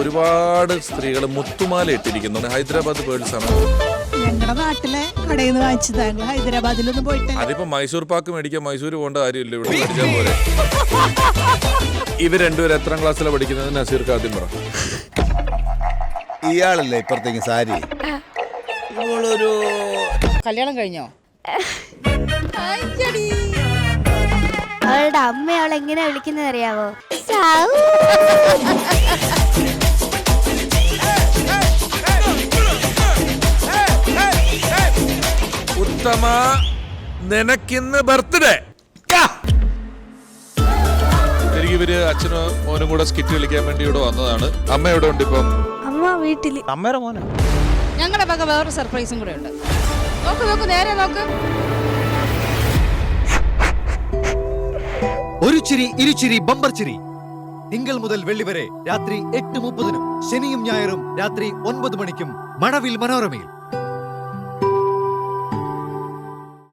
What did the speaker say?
ഒരുപാട് സ്ത്രീകൾ മുത്തുമാല ഇട്ടിരിക്കുന്നു. ഹൈദരാബാദ് പേഴ്സ് ആണ്. ഞങ്ങളുടെ നാട്ടിലെ കടയിൽ നിന്ന് വാങ്ങിച്ചതാ. ഹൈദരാബാദിലൊന്നും പോയിട്ട് അതിപ്പോ മൈസൂർ പാക്ക് മേടിക്കാൻ മൈസൂർ പോകേണ്ട കാര്യമില്ല, ഇവിടെ മേടിച്ചാൽ പോലെ. ഇവർ രണ്ടുപേരും എത്രാം ക്ലാസ്സിലാണ് പഠിക്കുന്നത്? നസീർ ആദ്യം പറ. ഇയാളല്ലേ ഇപ്പുറത്തേക്ക് സാരി? ഇവളൊരു കല്യാണം കഴിഞ്ഞോ? അവളുടെ അമ്മ അവളെ എങ്ങനെ വിളിക്കുന്നത് അറിയാവോ? ഉത്തമ, നിനക്കിന്ന് ബർത്ത്ഡേ. ശരിക്കും ഇവര് അച്ഛനും മോനും കൂടെ സ്കിറ്റ് കളിക്കാൻ വേണ്ടി ഇവിടെ വന്നതാണ്. അമ്മ എവിടെ ഉണ്ട് ഇപ്പം? അമ്മ വീട്ടില്. അമ്മയുടെ മോനെ. ഞങ്ങളുടെ പക വേറൊരു സർപ്രൈസും കൂടെ ഉണ്ട്. നോക്ക് നോക്ക്, നേരെ നോക്ക്. ഒരു ചിരി ഇരുചിരി ബമ്പർ ചിരി. തിങ്കൾ മുതൽ വെള്ളി വരെ രാത്രി 8:30, ശനിയും ഞായറും രാത്രി 9 മണിക്കും മഴവിൽ മനോരമയിൽ.